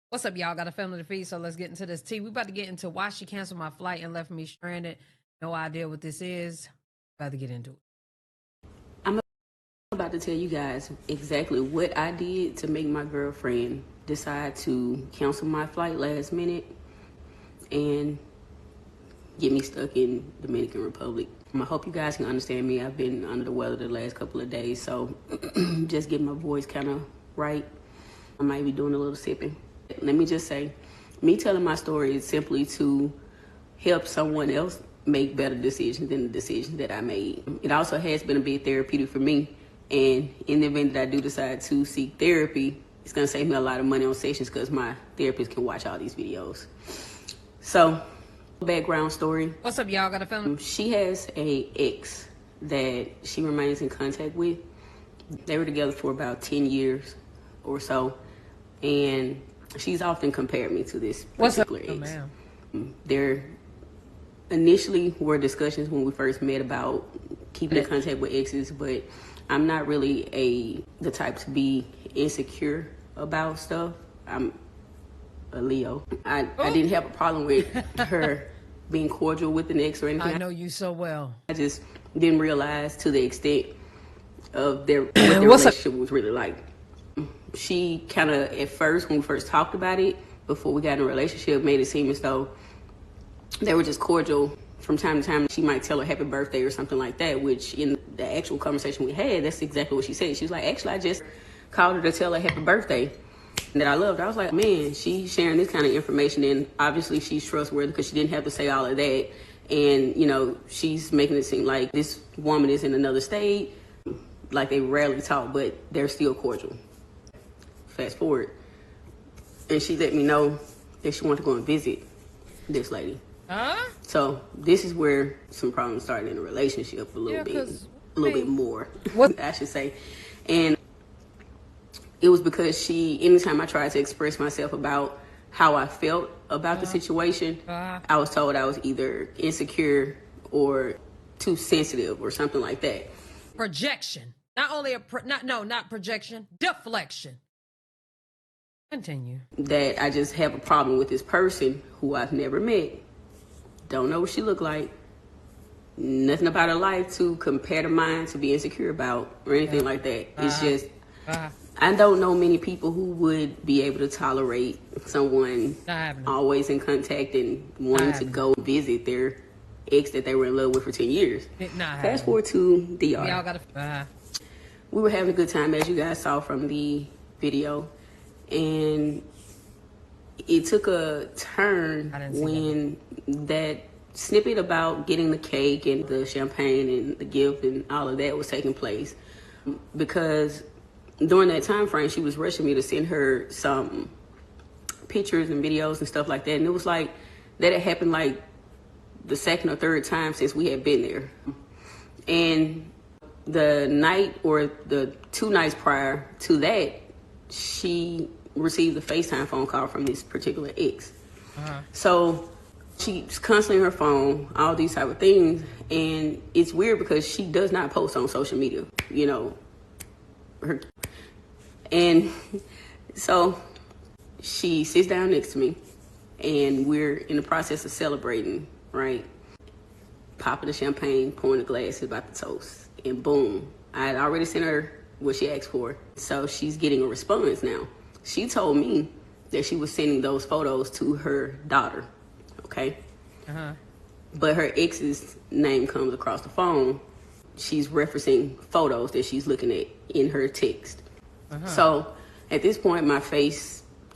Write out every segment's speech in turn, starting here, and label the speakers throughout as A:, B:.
A: What's up, y'all? Got a family to feed, so let's get into this tea. We about to get into why she canceled my flight and left me stranded. No idea what this is. About to get into it.
B: I'm about to tell you guys exactly what I did to make my girlfriend decide to cancel my flight last minute and get me stuck in Dominican Republic. I hope you guys can understand me. I've been under the weather the last couple of days, so just getting my voice kind of right. I might be doing a little sipping. Let me just say, me telling my story is simply to help someone else make better decisions than the decisions that I made. It also has been a bit therapeutic for me, and in the event that I do decide to seek therapy, it's gonna save me a lot of money on sessions because my therapist can watch all these videos. So, background story.
A: What's up, y'all? Got a family?
B: She has a ex that she remains in contact with. They were together for about 10 years or so, and she's often compared me to this particular ex. There initially were discussions when we first met about keeping in contact with exes, but I'm not really the type to be insecure about stuff. I'm a Leo. I didn't have a problem with her being cordial with an ex or anything.
A: I know you so well.
B: I just didn't realize to the extent of what their relationship was really like. She kind of, at first, when we first talked about it, before we got in a relationship, made it seem as though they were just cordial. From time to time, she might tell her happy birthday or something like that, which in the actual conversation we had, that's exactly what she said. She was like, actually, I just called her to tell her happy birthday that I loved her. I was like, man, she's sharing this kind of information, and obviously she's trustworthy because she didn't have to say all of that. And, you know, she's making it seem like this woman is in another state, like they rarely talk, but they're still cordial. Fast forward, and she let me know that she wanted to go and visit this lady. So this is where some problems started in the relationship a little bit more, I should say. And it was because anytime I tried to express myself about how I felt about the situation, I was told I was either insecure or too sensitive or something like that.
A: Projection. Not only not projection, deflection. Continue.
B: That I just have a problem with this person who I've never met. Don't know what she looked like. Nothing about her life to compare to mine to be insecure about or anything like that. It's just, I don't know many people who would be able to tolerate someone always in contact and wanting to go visit their ex that they were in love with for 10 years. Fast forward to DR. We were having a good time, as you guys saw from the video. And it took a turn when that snippet about getting the cake and the champagne and the gift and all of that was taking place. Because during that time frame, she was rushing me to send her some pictures and videos and stuff like that. And it was like that had happened like the second or third time since we had been there. And the night or the 2 nights prior to that, she received a FaceTime phone call from this particular ex. So she's constantly on her phone, all these type of things. And it's weird because she does not post on social media, you know. And so she sits down next to me and we're in the process of celebrating, right? Popping the champagne, pouring the glasses, about to toast. And boom, I had already sent her what she asked for. So she's getting a response now. She told me that she was sending those photos to her daughter, okay? But her ex's name comes across the phone. She's referencing photos that she's looking at in her text. So at this point, my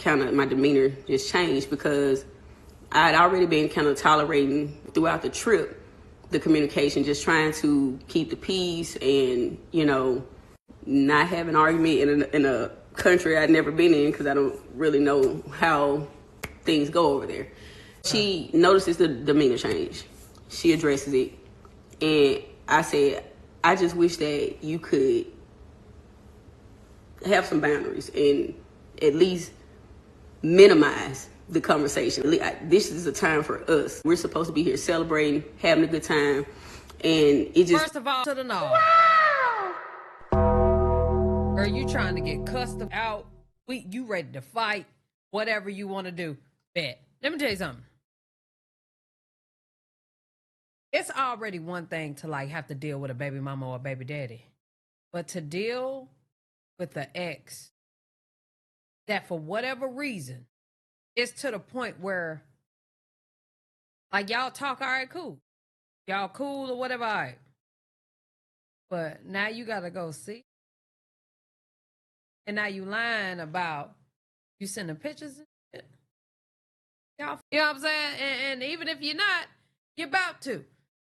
B: demeanor just changed because I'd already been kind of tolerating throughout the trip the communication, just trying to keep the peace and, you know, not have an argument in a country I'd never been in because I don't really know how things go over there. She notices the demeanor change. She addresses it. And I said, I just wish that you could have some boundaries and at least minimize the conversation. This is a time for us. We're supposed to be here celebrating, having a good time. And it just...
A: First of all, to the no. Girl, you trying to get cussed out. You ready to fight. whatever you want to do. Bet. Let me tell you something. It's already one thing to like have to deal with a baby mama or a baby daddy, but to deal with the ex that for whatever reason, it's to the point where like y'all talk, all right, cool. Y'all cool or whatever, all right. But now you gotta go see. And now you lying about you sending pictures and shit. Y'all, you know what I'm saying? And even if you're not, you're about to.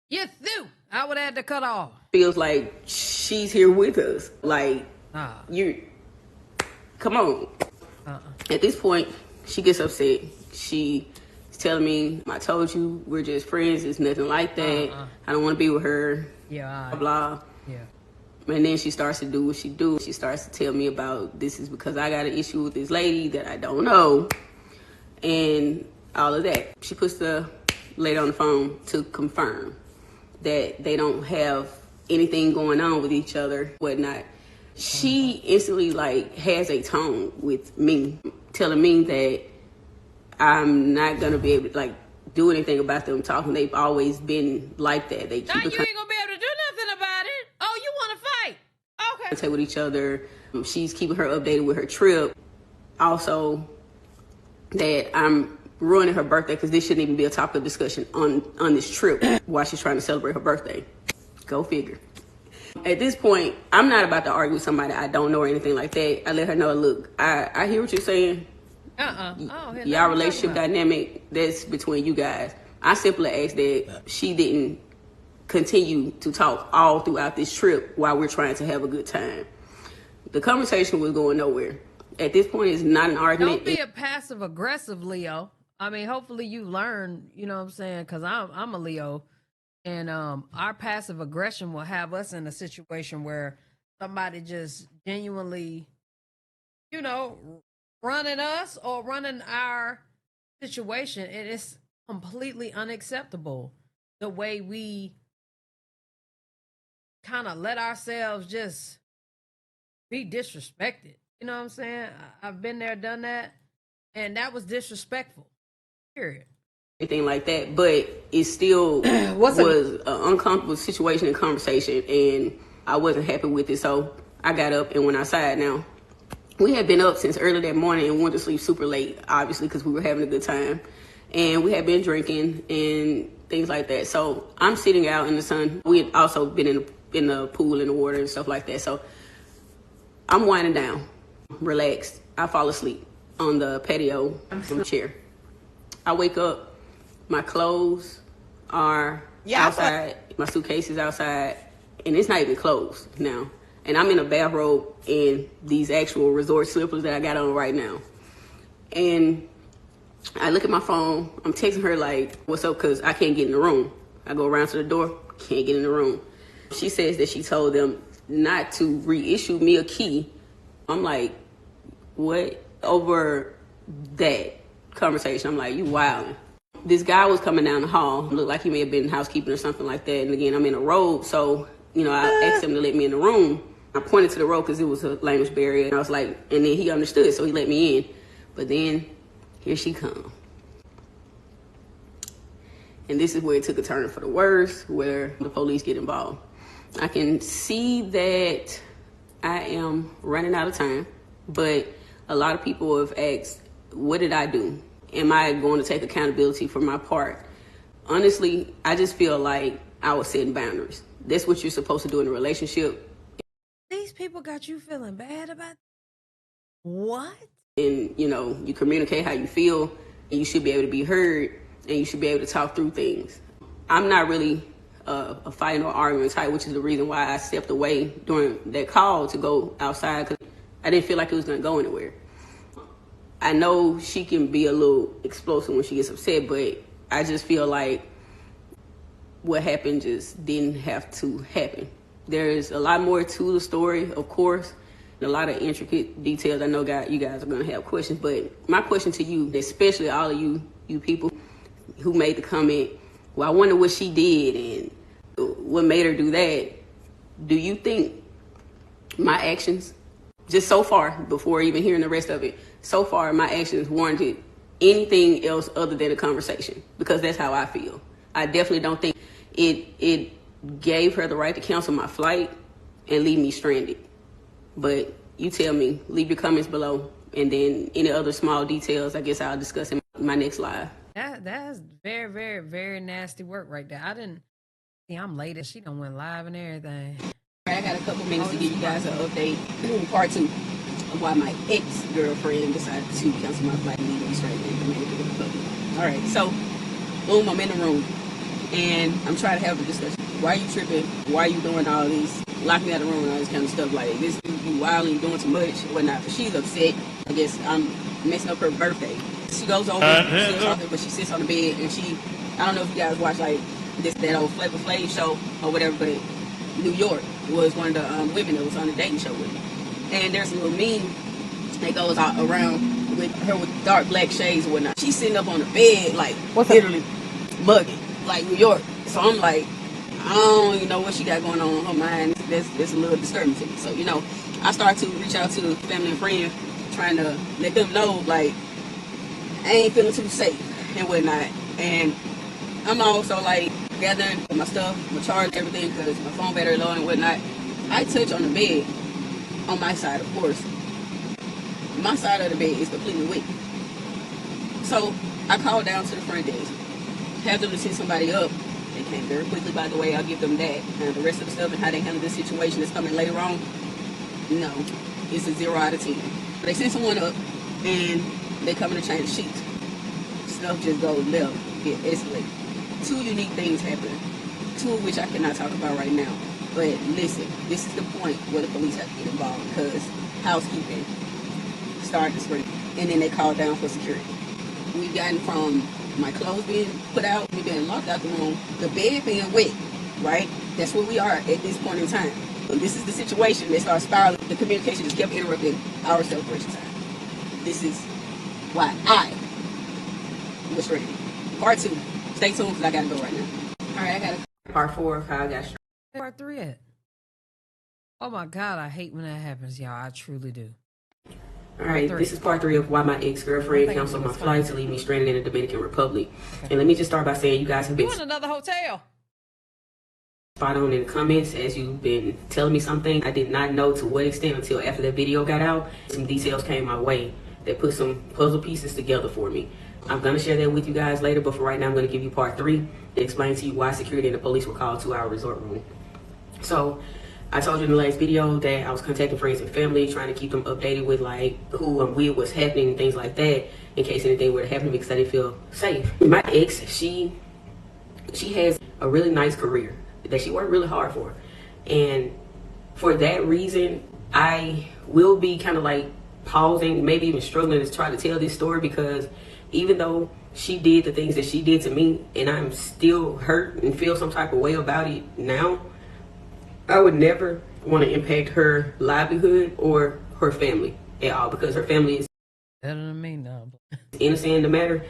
A: You're through. I would have to cut off.
B: Feels like she's here with us. Like, you, come on. At this point, she gets upset. She's telling me, I told you, we're just friends. It's nothing like that. I don't want to be with her. Yeah. Blah, blah. Yeah. And then she starts to do what she do. She starts to tell me about this is because I got an issue with this lady that I don't know. And all of that. She puts the lady on the phone to confirm that they don't have anything going on with each other, whatnot. She instantly like has a tone with me, telling me that I'm not gonna be able to like do anything about them talking. They've always been like that. They keep
A: now you ain't gonna be able to do nothing about it. Oh, you want to fight? Okay.
B: With each other. She's keeping her updated with her trip. Also, that I'm ruining her birthday because this shouldn't even be a topic of discussion on this trip while she's trying to celebrate her birthday. Go figure. At this point, I'm not about to argue with somebody I don't know or anything like that. I let her know, look, I hear what you're saying. Y'all relationship dynamic, that's between you guys. I simply asked that she didn't continue to talk all throughout this trip while we're trying to have a good time. The conversation was going nowhere. At this point, it's not an argument.
A: Don't be a passive aggressive Leo. I mean, hopefully you learn, you know what I'm saying? Because I'm a Leo. And our passive aggression will have us in a situation where somebody just genuinely, you know, running us or running our situation. It is completely unacceptable the way we kind of let ourselves just be disrespected. You know what I'm saying? I've been there, done that. And that was disrespectful. Period.
B: Anything like that, but it still was an uncomfortable situation and conversation, and I wasn't happy with it, so I got up and went outside. Now, we had been up since early that morning and went to sleep super late, obviously, because we were having a good time, and we had been drinking and things like that, so I'm sitting out in the sun. We had also been in the pool, in the water and stuff like that, so I'm winding down, relaxed. I fall asleep on the patio from the chair. I wake up. My clothes are outside. My suitcase is outside. And it's not even closed now. And I'm in a bathrobe and these actual resort slippers that I got on right now. And I look at my phone. I'm texting her like, what's up? Because I can't get in the room. I go around to the door. Can't get in the room. She says that she told them not to reissue me a key. I'm like, what? Over that conversation, I'm like, you wildin'. This guy was coming down the hall. Looked like he may have been housekeeping or something like that. And again, I'm in a robe. So, you know, I asked him to let me in the room. I pointed to the robe because it was a language barrier. And I was like, and then he understood. So he let me in. But then here she comes. And this is where it took a turn for the worse, where the police get involved. I can see that I am running out of time. But a lot of people have asked, what did I do? Am I going to take accountability for my part? Honestly, I just feel like I was setting boundaries. That's what you're supposed to do in a relationship.
A: These people got you feeling bad about what?
B: And, you know, you communicate how you feel, and you should be able to be heard, and you should be able to talk through things. I'm not really a fighting or arguing type, which is the reason why I stepped away during that call to go outside, because I didn't feel like it was going to go anywhere. I know she can be a little explosive when she gets upset, but I just feel like what happened just didn't have to happen. There's a lot more to the story, of course, and a lot of intricate details. I know you guys are going to have questions, but my question to you, especially all of you people who made the comment, well, I wonder what she did and what made her do that. Do you think my actions, just so far, before even hearing the rest of it, so far my actions warranted anything else other than a conversation, because that's how I feel. I definitely don't think it gave her the right to cancel my flight and leave me stranded. But you tell me, leave your comments below, and then any other small details, I guess I'll discuss in my next live.
A: That's very, very, very nasty work right there. I didn't see, I'm late and she done went live and everything.
B: I got a couple minutes to give you guys an update, part 2 of why my ex-girlfriend decided to cancel my flight and leave me stranded in Dominican Republic. All right, so boom, I'm in the room and I'm trying to have a discussion. Why are you tripping? Why are you doing all this? Lock me out of the room and all this kind of stuff. Like, this, you wild and doing too much and whatnot. But she's upset. I guess I'm messing up her birthday. She goes over, still talking, but she sits on the bed and she, I don't know if you guys watch like that old Flavor Flav show or whatever, but New York was one of the women that was on the dating show with me. And there's a little meme that goes out around with her with dark black shades and whatnot. She's sitting up on the bed, like, literally bugging, like New York. So I'm like, I don't even know what she got going on in her mind. That's a little disturbing to me. So, you know, I start to reach out to family and friends, trying to let them know, like, I ain't feeling too safe and whatnot. And I'm also, like, gathering my stuff, my charge, everything, because my phone battery low and whatnot. I touch on the bed, on my side, of course. My side of the bed is completely wet. So I called down to the front desk, have them to send somebody up. They came very quickly, by the way. I'll give them that. And the rest of the stuff and how they handle this situation that's coming later on, no, it's a 0 out of 10. But they send someone up, and they come in to change the sheets. Stuff just goes left, get escalated. 2 unique things happen, 2 of which I cannot talk about right now. But listen, this is the point where the police have to get involved, because housekeeping started to spread, and then they called down for security. We've gotten from my clothes being put out, me being locked out the room, the bed being wet, right? That's where we are at this point in time. So this is the situation that started spiraling. The communication just kept interrupting our celebration time. This is why I was ready. Part 2. Stay tuned, because I gotta go right now. All right, I got part 4 of how I got stranded.
A: Part 3 at? Oh my God, I hate when that happens, y'all. I truly do.
B: All right, this is part 3 of why my ex-girlfriend canceled my flight to leave me stranded in the Dominican Republic. Okay. And let me just start by saying you guys have been
A: in another hotel.
B: Spot on in the comments as you've been telling me something. I did not know to what extent until after that video got out. Some details came my way that put some puzzle pieces together for me. I'm going to share that with you guys later, but for right now I'm going to give you part 3 and explain to you why security and the police were called to our resort room. So I told you in the last video that I was contacting friends and family, trying to keep them updated with like who I'm with, what's happening, and things like that, in case anything were to happen to me, because I didn't feel safe. My ex, she has a really nice career that she worked really hard for. And for that reason, I will be kind of like pausing, maybe even struggling to try to tell this story, because even though she did the things that she did to me and I'm still hurt and feel some type of way about it now, I would never want to impact her livelihood or her family at all, because her family is
A: better than me now.
B: Innocent in the matter.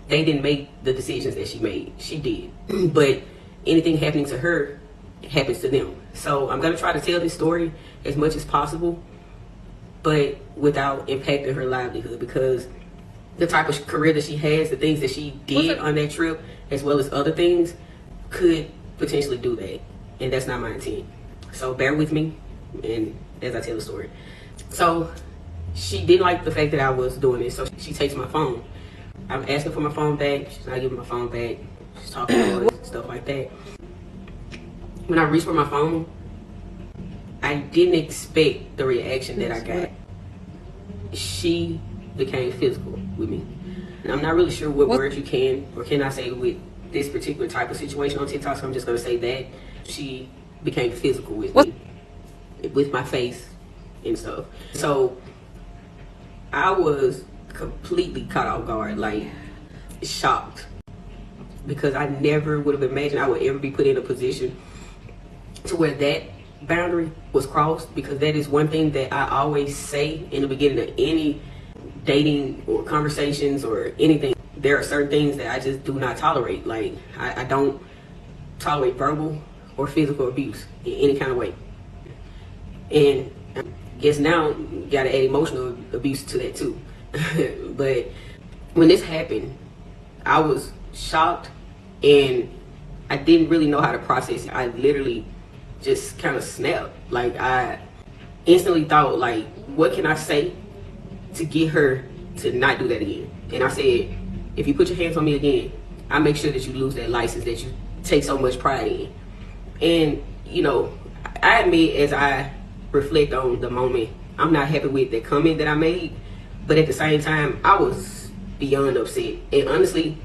B: They didn't make the decisions that she made. She did. But anything happening to her happens to them. So I'm going to try to tell this story as much as possible, but without impacting her livelihood, because the type of career that she has, the things that she did on that trip, as well as other things, could potentially do that. And that's not my intent. So bear with me and as I tell the story. So she didn't like the fact that I was doing this, so she takes my phone. I'm asking for my phone back. She's not giving my phone back. She's talking about it, stuff like that. When I reached for my phone, I didn't expect the reaction that I got. She became physical with me. And I'm not really sure what words you can or cannot say with this particular type of situation on TikTok, so I'm just going to say that. She became physical with me, with my face and stuff. So I was completely caught off guard, like shocked, because I never would have imagined I would ever be put in a position to where that boundary was crossed, because that is one thing that I always say in the beginning of any dating or conversations or anything. There are certain things that I just do not tolerate. Like I don't tolerate verbal or physical abuse in any kind of way. And I guess now you gotta add emotional abuse to that too. But when this happened, I was shocked and I didn't really know how to process it. I literally just kind of snapped. Like, I instantly thought, like, what can I say to get her to not do that again? And I said, if you put your hands on me again, I make sure that you lose that license that you take so much pride in. And, you know, I admit, as I reflect on the moment, I'm not happy with the comment that I made, but at the same time, I was beyond upset. And honestly,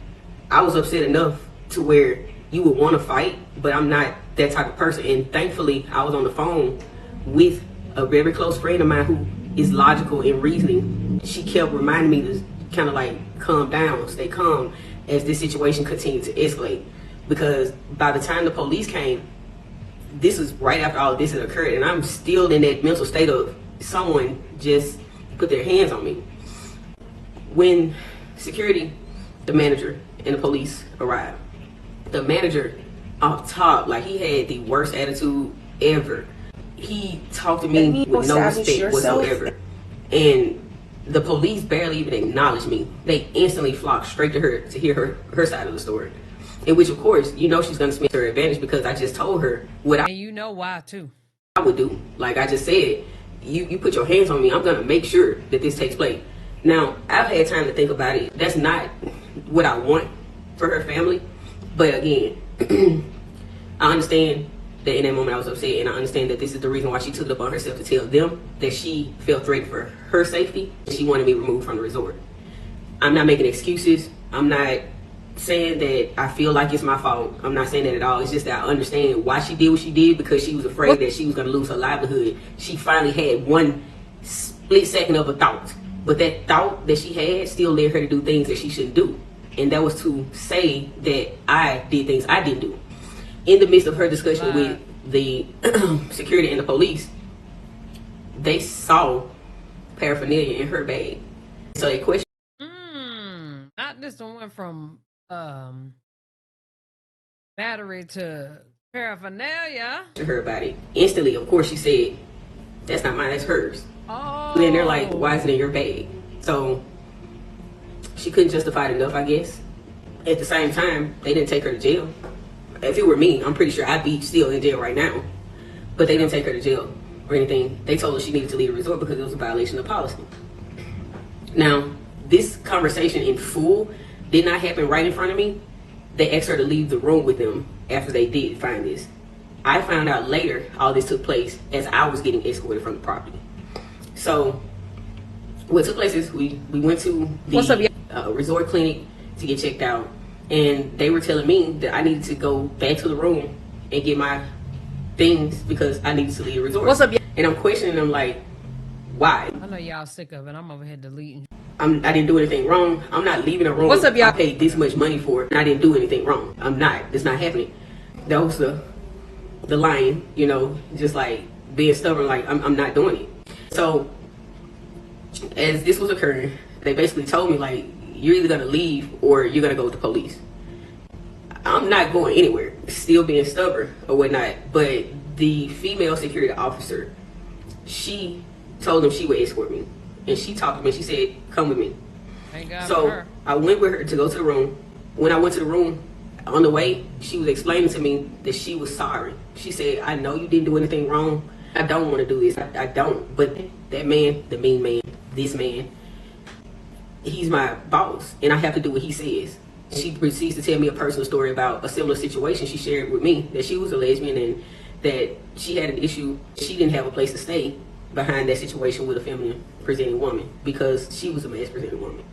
B: I was upset enough to where you would want to fight, but I'm not that type of person. And thankfully, I was on the phone with a very close friend of mine who is logical and reasoning. She kept reminding me to kind of like calm down, stay calm as this situation continued to escalate. Because by the time the police came, this was right after all of this had occurred, and I'm still in that mental state of someone just put their hands on me. When security, the manager, and the police arrived, the manager off top, like, he had the worst attitude ever. He talked to me with no respect whatsoever. And the police barely even acknowledged me. They instantly flocked straight to her to hear her side of the story. In which, of course, you know she's going to spend her advantage because I just told her what
A: And you know why, too.
B: I would do. Like I just said, you put your hands on me, I'm going to make sure that this takes place. Now, I've had time to think about it. That's not what I want for her family. But again, I understand that in that moment I was upset, and I understand that this is the reason why she took it upon herself to tell them that she felt threatened for her safety. She wanted me removed from the resort. I'm not making excuses. I'm not saying that I feel like it's my fault. I'm not saying that at all. It's just that I understand why she did what she did, because she was afraid that she was going to lose her livelihood. She finally had one split second of a thought, but that thought that she had still led her to do things that she shouldn't do, and that was to say that I did things I didn't do. In the midst of her discussion with the security and the police, they saw paraphernalia in her bag, so they questioned.
A: Not this one went from battery to paraphernalia.
B: To her about it. Instantly, of course, she said, "That's not mine, that's hers."
A: Oh.
B: And then they're like, "Why is it in your bag?" So she couldn't justify it enough, I guess. At the same time, they didn't take her to jail. If it were me, I'm pretty sure I'd be still in jail right now. But they didn't take her to jail or anything. They told her she needed to leave the resort because it was a violation of policy. Now, this conversation in full did not happen right in front of me. They asked her to leave the room with them after they did find this. I found out later all this took place as I was getting escorted from the property. So what took place is we went to the resort clinic to get checked out, and they were telling me that I needed to go back to the room and get my things because I needed to leave the resort.
A: What's up,
B: and I'm questioning them like, why?
A: I know y'all sick of it. I'm over here deleting.
B: I didn't do anything wrong. I'm not leaving a room.
A: What's up, y'all?
B: I paid this much money for it, and I didn't do anything wrong. I'm not. It's not happening. That was the lying, you know, just like being stubborn, like I'm not doing it. So as this was occurring, they basically told me, like, you're either gonna leave or you're gonna go with the police. I'm not going anywhere, still being stubborn or whatnot. But the female security officer, she told them she would escort me, and she talked to me. She said, "Come with me." So I went with her to go to the room. When I went to the room, on the way, she was explaining to me that she was sorry. She said, "I know you didn't do anything wrong. I don't want to do this. I don't. But that man, the mean man, this man, he's my boss, and I have to do what he says." She proceeds to tell me a personal story about a similar situation she shared with me, that she was a lesbian and that she had an issue. She didn't have a place to stay behind that situation with a feminine presenting woman because she was a mass presenting woman.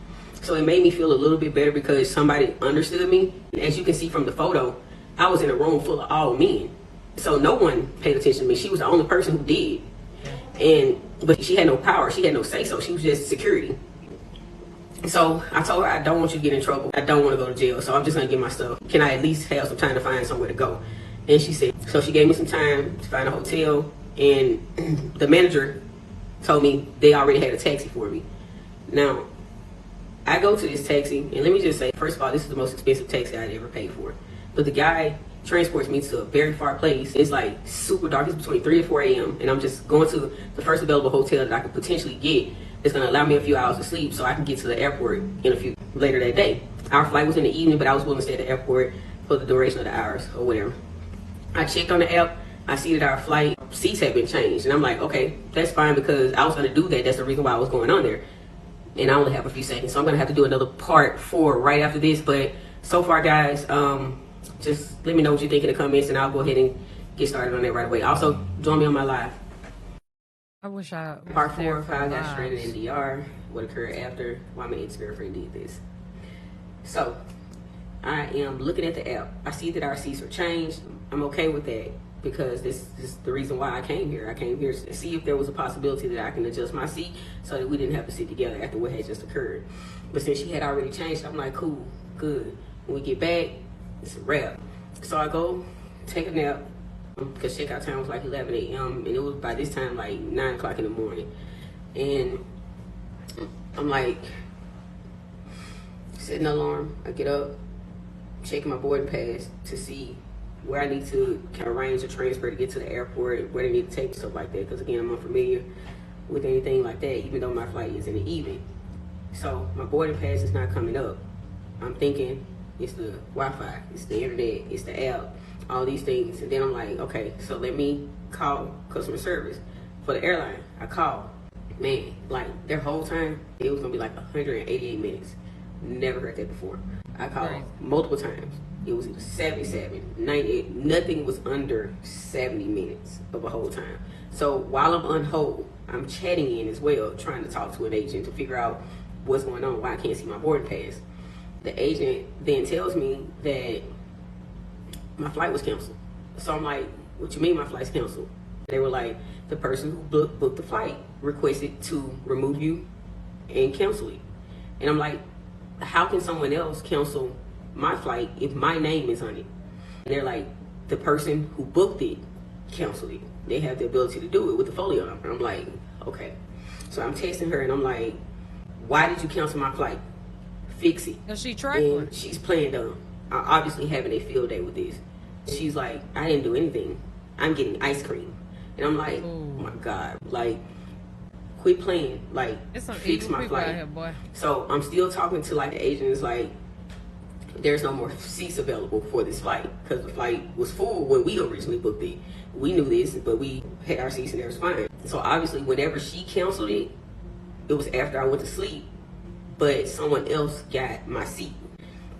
B: So it made me feel a little bit better because somebody understood me. As you can see from the photo, I was in a room full of all men. So no one paid attention to me. She was the only person who did. But she had no power. She had no say-so. She was just security. So I told her, I don't want you to get in trouble. I don't want to go to jail. So I'm just going to get my stuff. Can I at least have some time to find somewhere to go? And she said, so she gave me some time to find a hotel. And the manager told me they already had a taxi for me. Now, I go to this taxi, and let me just say, first of all, this is the most expensive taxi I'd ever paid for. But the guy transports me to a very far place. It's like super dark. It's between 3 and 4 a.m. And I'm just going to the first available hotel that I could potentially get It's gonna allow me a few hours of sleep so I can get to the airport later that day. Our flight was in the evening, but I was willing to stay at the airport for the duration of the hours or whatever. I checked on the app. I see that our flight seats had been changed, and I'm like, okay, that's fine because I was gonna do that. That's the reason why I was going on there, and I only have a few seconds, so I'm gonna have to do another part 4 right after this. But so far, guys, just let me know what you think in the comments, and I'll go ahead and get started on that right away. Also, join me on my live.
A: I wish I
B: Part 4 of how I got stranded in DR. What occurred after why my ex-girlfriend did this. So, I am looking at the app. I see that our seats are changed. I'm okay with that because this is the reason why I came here. I came here to see if there was a possibility that I can adjust my seat so that we didn't have to sit together after what had just occurred. But since she had already changed, I'm like, cool, good. When we get back, it's a wrap. So I go take a nap because checkout time was like 11 a.m. and it was by this time like 9 o'clock in the morning. And I'm like, setting an alarm. I get up, checking my boarding pass to see where I need to arrange a transfer to get to the airport, where they need to take me, stuff like that. Because again, I'm unfamiliar with anything like that, even though my flight is in the evening. So my boarding pass is not coming up. I'm thinking it's the Wi-Fi, it's the internet, it's the app, all these things. And then I'm like, okay, so let me call customer service for the airline. I called. Man, like their whole time, it was gonna be like 188 minutes. Never heard that before. I called multiple times. It was either 77, 98, nothing was under 70 minutes of a whole time. So while I'm on hold, I'm chatting in as well, trying to talk to an agent to figure out what's going on, why I can't see my boarding pass. The agent then tells me that my flight was canceled. So I'm like, what you mean my flight's canceled? They were like, the person who booked the flight requested to remove you and cancel it. And I'm like, how can someone else cancel my flight if my name is on it? And they're like, the person who booked it canceled it. They have the ability to do it with the folio number. I'm like, okay. So I'm texting her and I'm like, why did you cancel my flight? Fix it.
A: Is she trifling?
B: And she's playing dumb. I'm obviously having a field day with this. She's like, I didn't do anything. I'm getting ice cream. And I'm like, oh my God, like, quit playing, like, fix my flight.
A: Here, boy.
B: So I'm still talking to like the agents, like, there's no more seats available for this flight because the flight was full when we originally booked it. We knew this, but we had our seats and it was fine. So obviously whenever she canceled it, it was after I went to sleep, but someone else got my seat.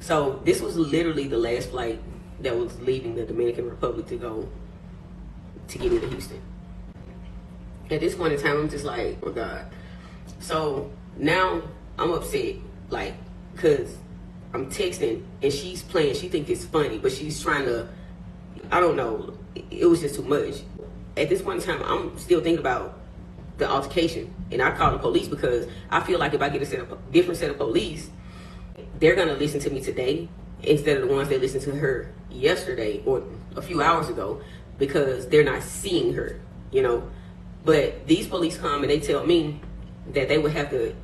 B: So this was literally the last flight that was leaving the Dominican Republic to go to get me to Houston. At this point in time, I'm just like, oh God. So now I'm upset, like, cause I'm texting and she's playing. She thinks it's funny, but she's trying to, I don't know. It was just too much. At this point in time, I'm still thinking about the altercation, and I call the police because I feel like if I get a different set of police, they're gonna listen to me today instead of the ones that listened to her yesterday or a few hours ago, because they're not seeing her, you know. But these police come and they tell me that they would have to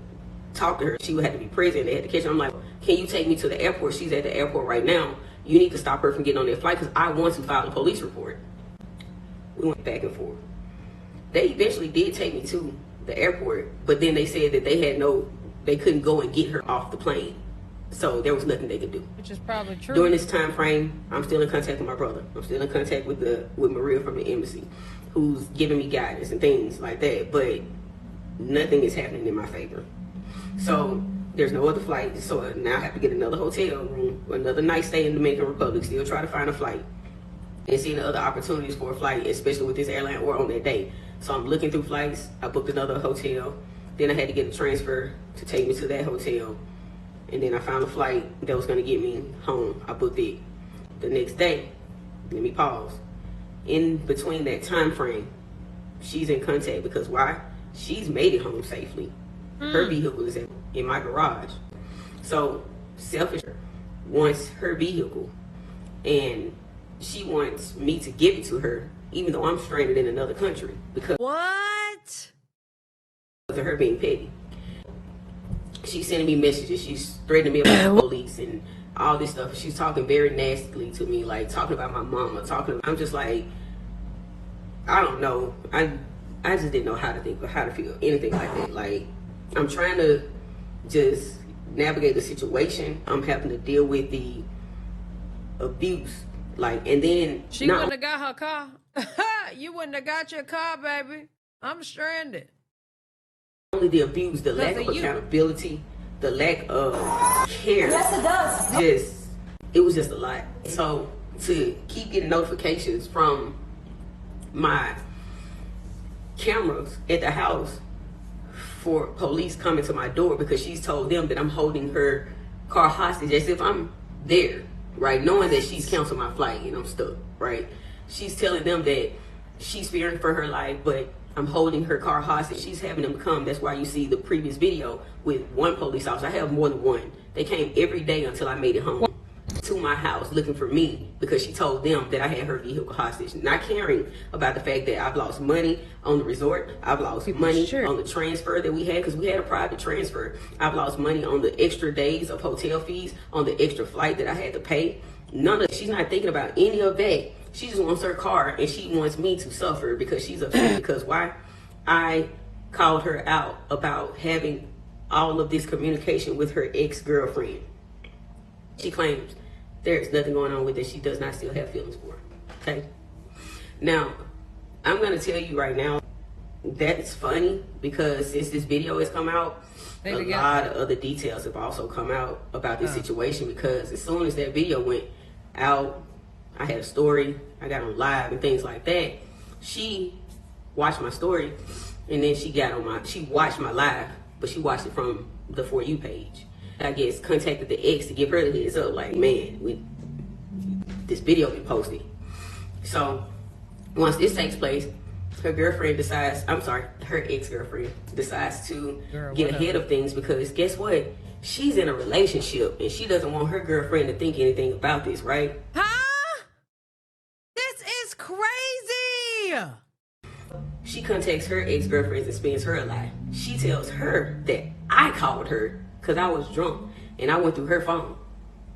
B: talk to her. She would have to be present. They had to catch her. I'm like, can you take me to the airport? She's at the airport right now. You need to stop her from getting on that flight because I want to file a police report. We went back and forth. They eventually did take me to the airport, but then they said that they couldn't go and get her off the plane. So there was nothing they could do.
A: Which is probably true.
B: During this time frame, I'm still in contact with my brother. I'm still in contact with Maria from the embassy, who's giving me guidance and things like that, but nothing is happening in my favor. So there's no other flight, so now I have to get another hotel room, another night stay in the Dominican Republic, still try to find a flight, and seeing other opportunities for a flight, especially with this airline or on that day. So I'm looking through flights. I booked another hotel, then I had to get a transfer to take me to that hotel, and then I found a flight that was going to get me home. I booked it the next day. Let me pause. In between that time frame, she's in contact because why? She's made it home safely. Her vehicle is in my garage. So selfish wants her vehicle, and she wants me to give it to her, even though I'm stranded in another country because of her being petty. She's sending me messages. She's threatening me about the police and all this stuff. She's talking very nastily to me, like talking about my mama. I'm just like, I don't know. I just didn't know how to think or how to feel, anything like that. Like, I'm trying to just navigate the situation. I'm having to deal with the abuse. Like, and then
A: she wouldn't have got her car. You wouldn't have got your car, baby. I'm stranded.
B: Only the abuse, the lack of accountability, the lack of care. Yes, it does. It was just a lot. So to keep getting notifications from my cameras at the house for police coming to my door because she's told them that I'm holding her car hostage as if I'm there, right? Knowing that she's canceled my flight and I'm stuck, right? She's telling them that she's fearing for her life, but I'm holding her car hostage. She's having them come. That's why you see the previous video with one police officer. I have more than one. They came every day until I made it home to my house looking for me because she told them that I had her vehicle hostage. Not caring about the fact that I've lost money on the resort. I've lost money on the transfer that we had because we had a private transfer. I've lost money on the extra days of hotel fees, on the extra flight that I had to pay. None of, she's not thinking about any of that. She just wants her car and she wants me to suffer because she's upset because why? I called her out about having all of this communication with her ex-girlfriend. She claims there's nothing going on with it. She does not still have feelings for her. Okay? Now, I'm going to tell you right now, that's funny because since this video has come out, a lot of other details have also come out about this situation because as soon as that video went out, I had a story, I got on live and things like that. She watched my story and then she watched my live, but she watched it from the For You page. I guess contacted the ex to give her the heads up, like, man, this video been posted. So once this takes place, her ex-girlfriend decides to get ahead of things because guess what? She's in a relationship and she doesn't want her girlfriend to think anything about this, right?
A: Huh? This is crazy.
B: She contacts her ex-girlfriend and spins her a lie. She tells her that I called her because I was drunk and I went through her phone.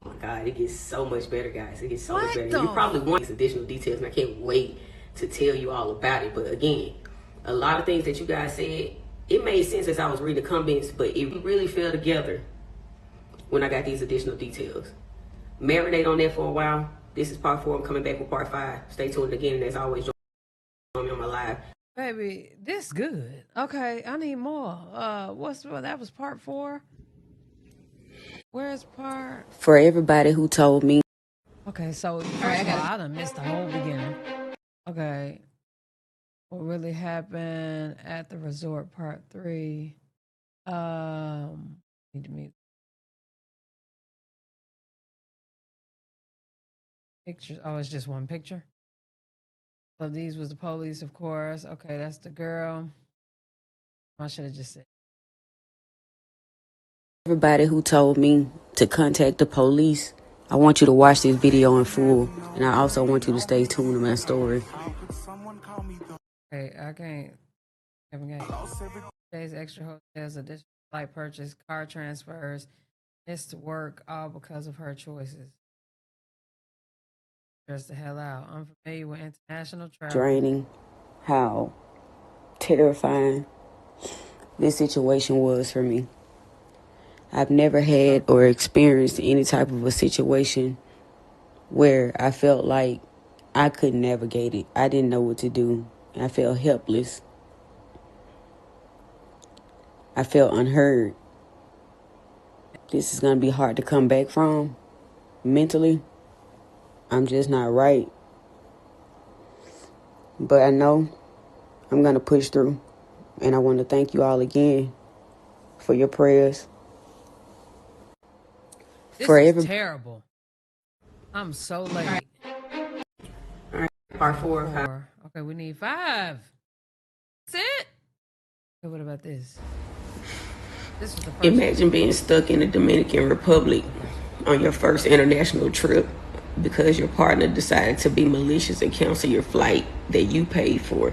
B: Oh my God, it gets so much better, guys. It gets so much better. You probably want these additional details and I can't wait to tell you all about it. But again, a lot of things that you guys said, it made sense as I was reading the comments, but it really fell together when I got these additional details. Marinate on that for a while. This is part 4. I'm coming back with part 5. Stay tuned again. And as always, join me on my live.
A: Baby, this good. Okay, I need more. That was part 4. Where's part?
B: For everybody who told me.
A: Okay, so first of all, I done missed the whole beginning. Okay. What really happened at the resort, part 3. Need to meet pictures. Oh, it's just one picture. So these was the police, of course. Okay, that's the girl. I should have just said.
B: Everybody who told me to contact the police, I want you to watch this video in full. And I also want you to stay tuned to my story.
A: Okay, I can't. Days extra hotels, additional flight purchase, car transfers, missed work, all because of her choices. Stress the hell out. I'm familiar with international travel.
B: Draining. How terrifying this situation was for me. I've never had or experienced any type of a situation where I felt like I couldn't navigate it. I didn't know what to do. I felt helpless. I felt unheard. This is going to be hard to come back from. Mentally, I'm just not right. But I know I'm going to push through. And I want to thank you all again for your prayers.
A: This is terrible. I'm so late.
B: All right, part 4.
A: Okay, we need 5. That's it. Okay, what about this? This was the first.
B: Imagine being stuck in the Dominican Republic on your first international trip because your partner decided to be malicious and cancel your flight that you paid for,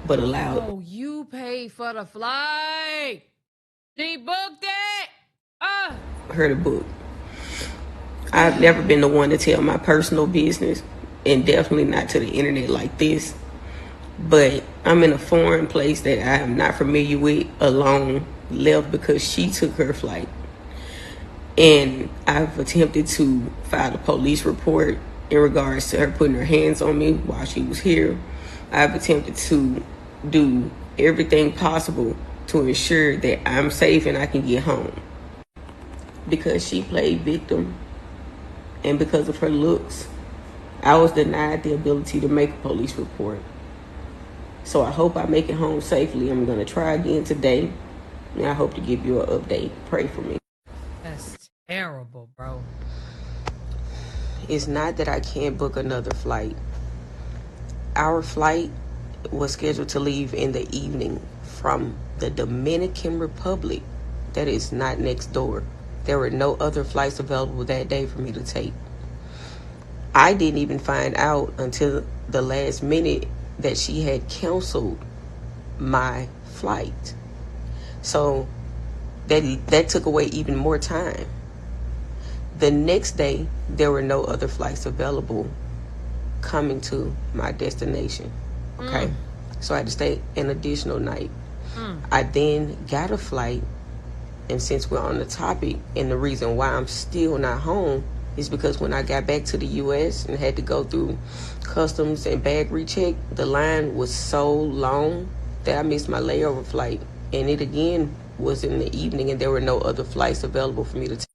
B: but allowed.
A: Oh, you paid for the flight. She booked it.
B: Her to book. I've never been the one to tell my personal business, and definitely not to the internet like this. But I'm in a foreign place that I am not familiar with, alone, left because she took her flight. And I've attempted to file a police report in regards to her putting her hands on me while she was here. I've attempted to do everything possible to ensure that I'm safe and I can get home. Because she played victim and because of her looks, I was denied the ability to make a police report. So I hope I make it home safely. I'm going to try again today, and I hope to give you an update. Pray for me.
A: That's terrible, bro.
B: It's not that I can't book another flight. Our flight was scheduled to leave in the evening from the Dominican Republic. That is not next door. There were no other flights available that day for me to take. I didn't even find out until the last minute that she had canceled my flight. So that took away even more time. The next day, there were no other flights available coming to my destination. Okay? So I had to stay an additional night. I then got a flight, and since we're on the topic, and the reason why I'm still not home is because when I got back to the U.S. and had to go through customs and bag recheck, the line was so long that I missed my layover flight. And it again was in the evening, and there were no other flights available for me to take.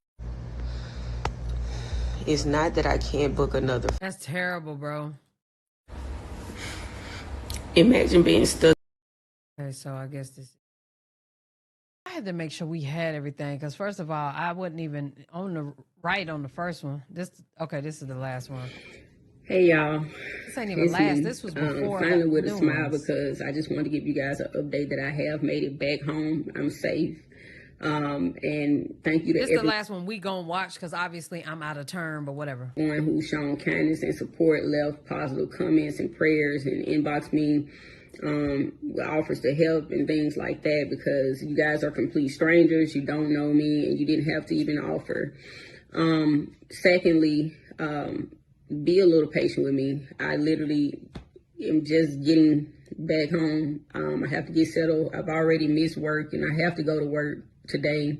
B: It's not that I can't book another.
A: That's terrible, bro.
B: Imagine being stuck.
A: Okay, so I guess I had to make sure we had everything, because first of all, I wasn't even on the first one. This is the last one.
B: Hey y'all,
A: This ain't even last. This was before.
B: Finally with a
A: new
B: smile
A: ones.
B: because I just wanted to give you guys an update that I have made it back home. I'm safe. And thank you to
A: This is the last one we gonna watch, because obviously I'm out of turn, but whatever.
B: everyone who's shown kindness and support, left positive comments and prayers, and inboxed me with offers to help and things like that, because you guys are complete strangers. You don't know me, and you didn't have to even offer. Secondly, be a little patient with me. I literally am just getting back home. I have to get settled. I've already missed work, and I have to go to work today.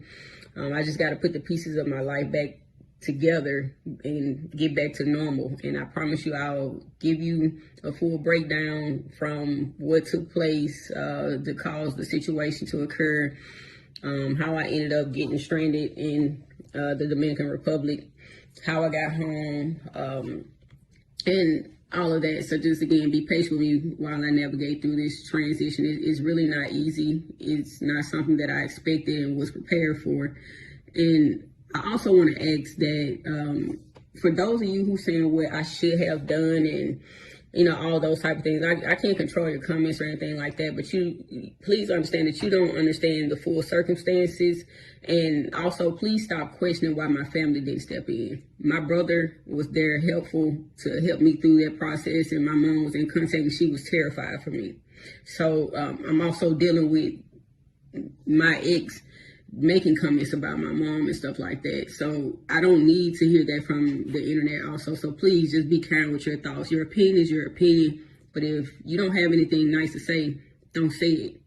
B: I just got to put the pieces of my life back together and get back to normal. And I promise you, I'll give you a full breakdown from what took place that caused the situation to occur, how I ended up getting stranded in the Dominican Republic, how I got home, and all of that. So just again, be patient with me while I navigate through this transition. It's really not easy. It's not something that I expected and was prepared for. And I also want to ask that for those of you who saying what I should have done and all those type of things, I can't control your comments or anything like that, but you please understand that you don't understand the full circumstances. And also, please stop questioning why my family didn't step in. My brother was there helpful to help me through that process, and my mom was in contact, and she was terrified for me. So I'm also dealing with my ex making comments about my mom and stuff like that. So I don't need to hear that from the internet also. So please just be kind with your thoughts. Your opinion is your opinion, but if you don't have anything nice to say, don't say it,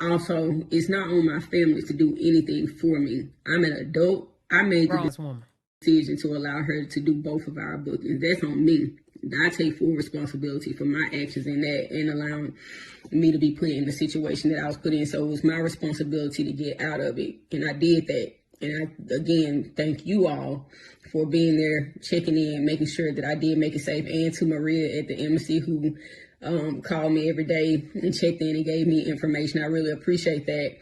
B: Also, it's not on my family to do anything for me. I'm an adult. I made the decision to allow her to do both of our bookings. That's on me. I take full responsibility for my actions in that and allowing me to be put in the situation that I was put in. So it was my responsibility to get out of it. And I did that. And I, again, thank you all for being there, checking in, making sure that I did make it safe. And to Maria at the embassy who called me every day and checked in and gave me information. I really appreciate that.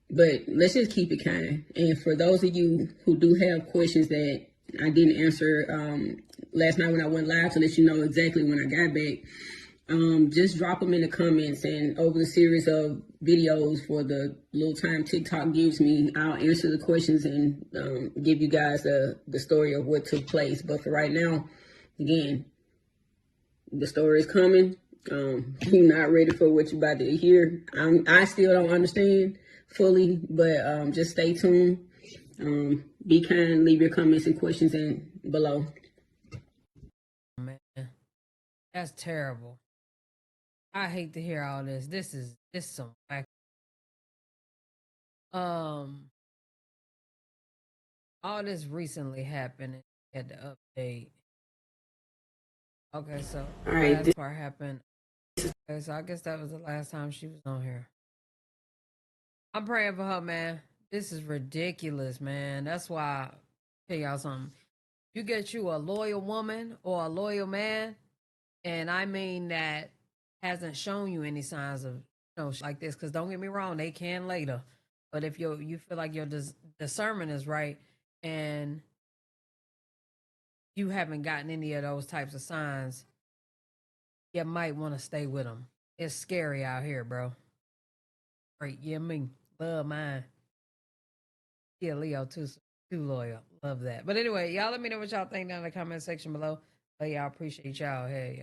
B: But let's just keep it kind. And for those of you who do have questions that I didn't answer last night when I went live to let you know exactly when I got back, just drop them in the comments, and over the series of videos for the little time TikTok gives me, I'll answer the questions and give you guys the story of what took place. But for right now, again, the story is coming. You're not ready for what you're about to hear. I still don't understand fully, but just stay tuned. Be kind, leave your comments and questions in below.
A: Man, that's terrible. I hate to hear all this. This is some whack Um, all this recently happened. And had to update. Okay, so
B: All
A: the
B: right,
A: last part happened. Okay, so I guess that was the last time she was on here. I'm praying for her, man. This is ridiculous, man. That's why I tell y'all something. You get you a loyal woman or a loyal man, and I mean that hasn't shown you any signs of like this. Because don't get me wrong, they can later. But if you feel like your discernment is right, and you haven't gotten any of those types of signs, you might want to stay with them. It's scary out here, bro. Right? Yeah, me love mine. Yeah, Leo too loyal. Love that. But anyway, y'all let me know what y'all think down in the comment section below. But y'all appreciate y'all. Hey,